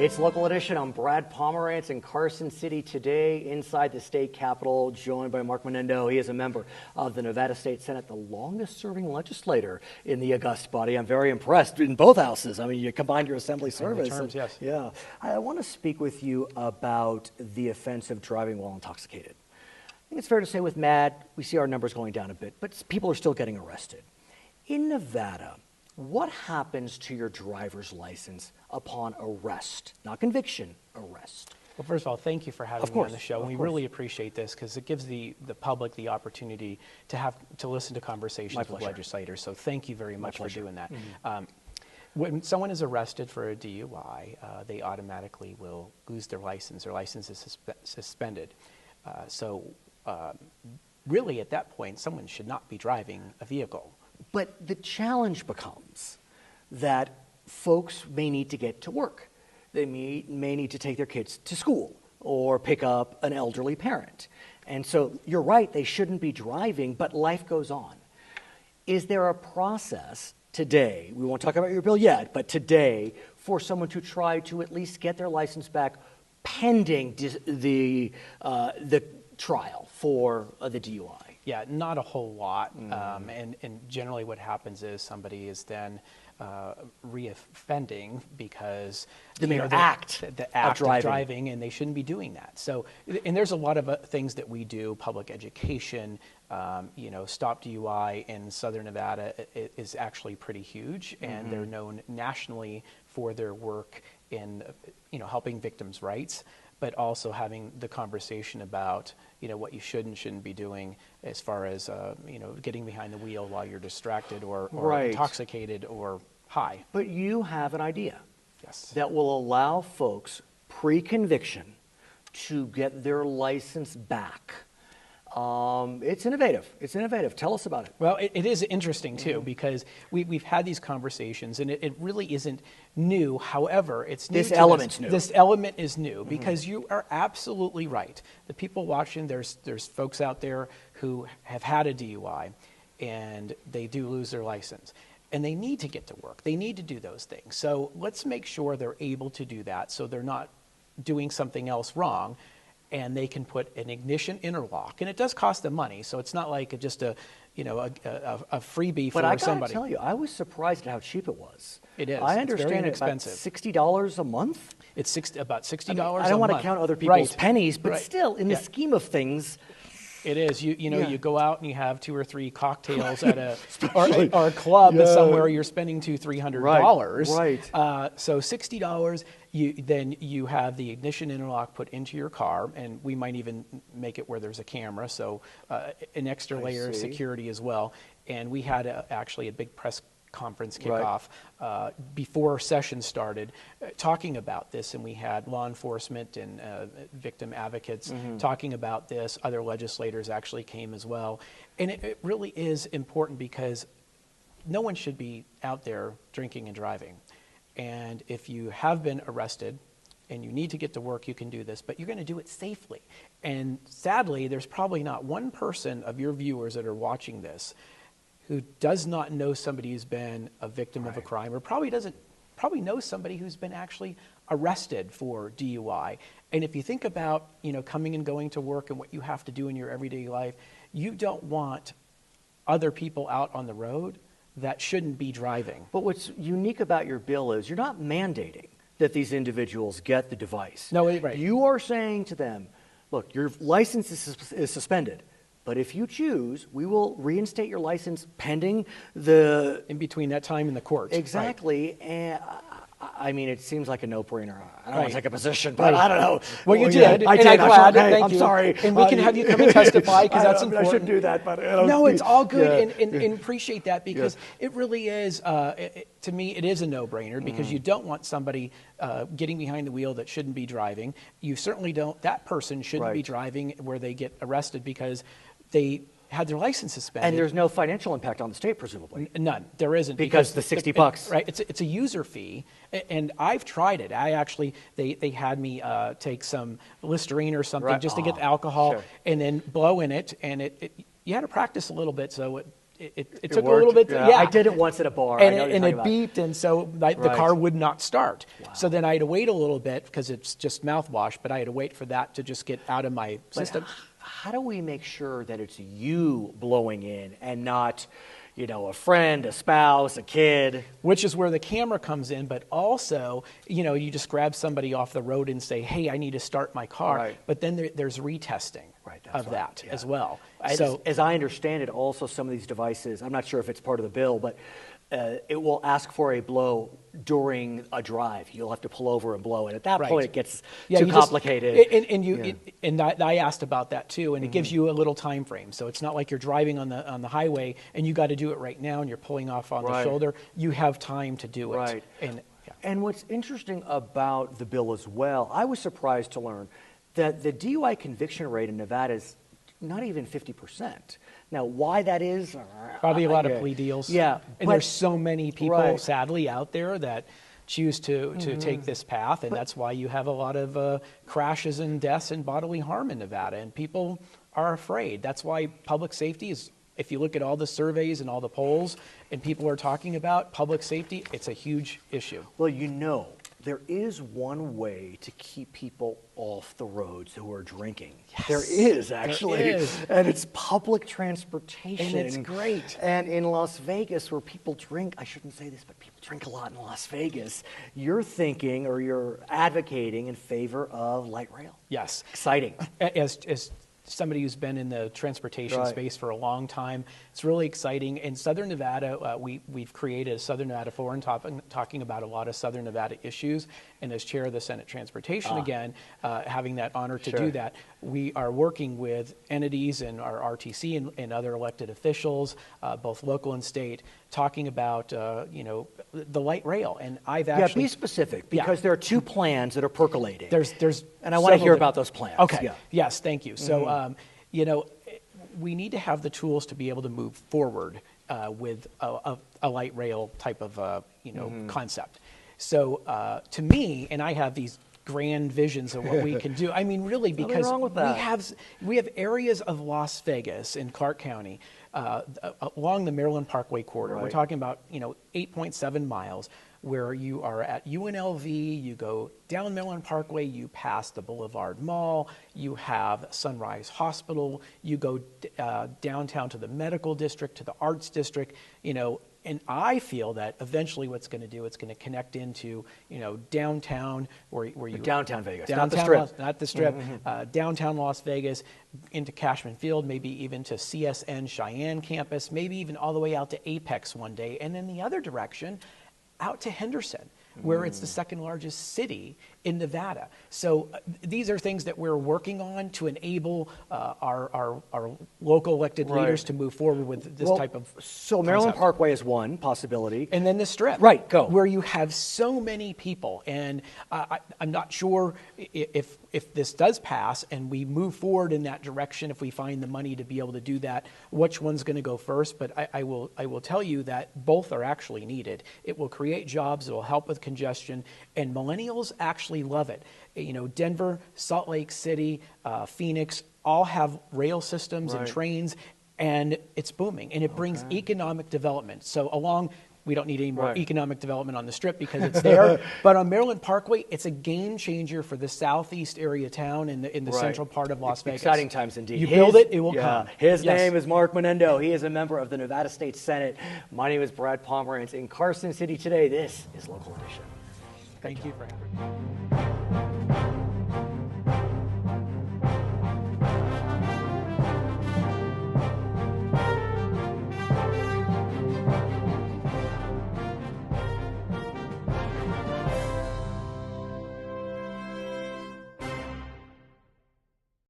It's Local Edition. I'm Brad Pomerance in Carson City today inside the state capitol, joined by Mark Manendo. He is a member of the Nevada State Senate, the longest-serving legislator in the august body. I'm very impressed in both houses. I mean, you combined your assembly service. Terms, yes. Yeah. I want to speak with you about the offense of driving while intoxicated. I think it's fair to say with MAD, we see our numbers going down a bit, but people are still getting arrested. In Nevada, what happens to your driver's license upon arrest? Not conviction, arrest. Well, first of all, thank you for having me on the show. And we really appreciate this because it gives the public the opportunity to listen to conversations with legislators. So thank you very much for doing that. Mm-hmm. When someone is arrested for a DUI, they automatically will lose their license. Their license is suspended. Really, at that point, someone should not be driving a vehicle. But the challenge becomes that folks may need to get to work. They may need to take their kids to school or pick up an elderly parent. And so you're right, they shouldn't be driving, but life goes on. Is there a process today, we won't talk about your bill yet, but today, for someone to try to at least get their license back pending the trial for the DUI? Yeah, not a whole lot. And generally what happens is somebody is then reoffending because the act of driving, and they shouldn't be doing that. So, and there's a lot of things that we do, public education, Stop DUI in Southern Nevada is actually pretty huge, and they're known nationally for their work in, helping victims' rights, but also having the conversation about, what you should and shouldn't be doing as far as, getting behind the wheel while you're distracted or intoxicated or high. But you have an idea. Yes. That will allow folks pre-conviction to get their license back. It's innovative. It's innovative. Tell us about it. Well, it is interesting, too, because we've had these conversations, and it really isn't new. However, it's new. This element's new. This element is new, because you are absolutely right. The people watching, there's folks out there who have had a DUI, and they do lose their license. And they need to get to work. They need to do those things. So let's make sure they're able to do that so they're not doing something else wrong, and they can put an ignition interlock. And it does cost them money, so it's not like just a freebie for somebody. But I gotta tell you, I was surprised at how cheap it was. It is. I understand it's about $60 a month. It's about $60 a month. I don't want to count other people's pennies, but still, in the scheme of things, it is. You go out and you have 2 or 3 cocktails at or a club somewhere. You're spending $200-$300. Right. So $60. Then you have the ignition interlock put into your car, and we might even make it where there's a camera, so an extra layer of security as well. And we had actually a big press conference kickoff before session started talking about this, and we had law enforcement and victim advocates talking about this. Other legislators actually came as well, and it really is important because no one should be out there drinking and driving. And if you have been arrested and you need to get to work, you can do this, but you're going to do it safely. And sadly, there's probably not one person of your viewers that are watching this who does not know somebody who's been a victim of a crime, or probably knows somebody who's been actually arrested for DUI. And if you think about, coming and going to work and what you have to do in your everyday life, you don't want other people out on the road that shouldn't be driving. But what's unique about your bill is you're not mandating that these individuals get the device. No, right. You are saying to them, look, your license is suspended. But if you choose, we will reinstate your license pending the... In between that time in the courts. Exactly. Right. And I mean, it seems like a no-brainer. I don't want to take a position, but I don't know. Well, you did. I did. I'm glad. Thank I'm you. sorry. And we can have you come and testify, because that's important. I shouldn't do that, but... No, it's all good, and appreciate that, because it really is, to me, it is a no-brainer, because you don't want somebody getting behind the wheel that shouldn't be driving. You certainly don't, that person shouldn't be driving where they get arrested because they had their license suspended. And there's no financial impact on the state, presumably. None. There isn't. Because the $60. Right. It's a user fee. And I've tried it. They had me take some Listerine or something just to get the alcohol and then blow in it. And you had to practice a little bit, so it took a little bit. Yeah, I did it once at a bar. And it beeped, and so the car would not start. Wow. So then I had to wait a little bit because it's just mouthwash, but I had to wait for that to just get out of my system. How do we make sure that it's you blowing in and not, a friend, a spouse, a kid? Which is where the camera comes in, but also, you just grab somebody off the road and say, hey, I need to start my car. Right. But then there's retesting of that as well. So, as I understand it, also some of these devices, I'm not sure if it's part of the bill, but it will ask for a blow during a drive. You'll have to pull over and blow, and at that point it gets too complicated. And I asked about that too, and it gives you a little time frame. So it's not like you're driving on the highway and you got to do it right now, and you're pulling off on the shoulder. You have time to do it. Right. And what's interesting about the bill as well, I was surprised to learn that the DUI conviction rate in Nevada is not even 50%. Now, why that is? Probably a lot of plea deals. Yeah. And there's so many people, sadly, out there that choose to take this path, and that's why you have a lot of crashes and deaths and bodily harm in Nevada, and people are afraid. That's why public safety is, if you look at all the surveys and all the polls, and people are talking about public safety, it's a huge issue. Well, there is one way to keep people off the roads who are drinking. Yes, there is, actually. There is. And it's public transportation. And it's great. And in Las Vegas, where people drink, I shouldn't say this, but people drink a lot in Las Vegas, you're thinking or you're advocating in favor of light rail. Yes. Exciting. As somebody who's been in the transportation space for a long time, it's really exciting. In Southern Nevada, we've created a Southern Nevada Forum talking about a lot of Southern Nevada issues. And as chair of the Senate Transportation again, having that honor to do that, we are working with entities and our RTC and other elected officials, both local and state, talking about the light rail. And I've actually be specific, because there are two plans that are percolating. There's and I want to hear about those plans. Okay. Yeah. Yes. Thank you. So we need to have the tools to be able to move forward with a light rail type of concept. So to me, and I have these grand visions of what we can do. I mean, really, because wrong with that. we have areas of Las Vegas in Clark County along the Maryland Parkway corridor. We're talking about 8.7 miles, where you are at UNLV, you go down Maryland Parkway, you pass the Boulevard Mall, you have Sunrise Hospital, you go downtown to the medical district, to the arts district, and I feel that eventually what's going to do, it's going to connect into, downtown, where you downtown Vegas, downtown, not the Strip, downtown Las Vegas, into Cashman Field, maybe even to CSN Cheyenne campus, maybe even all the way out to Apex one day, and then the other direction, out to Henderson, where it's the second largest city in Nevada. So these are things that we're working on to enable our local elected leaders to move forward with this type of So Maryland Parkway is one possibility. And then the Strip. Right, go. Where you have so many people. And I'm not sure if this does pass and we move forward in that direction, if we find the money to be able to do that, which one's going to go first. But I will tell you that both are actually needed. It will create jobs, it will help with congestion, and millennials actually love it. Denver, Salt Lake City, Phoenix all have rail systems and trains, and it's booming, and it brings economic development. So we don't need any more economic development on the Strip because it's there, but on Maryland Parkway, it's a game changer for the southeast area town in the central part of Las Vegas. Exciting times indeed. You build it, it will come. His name is Mark Manendo. He is a member of the Nevada State Senate. My name is Brad Pomerance in Carson City today. This is Local Edition. Thank you for having me.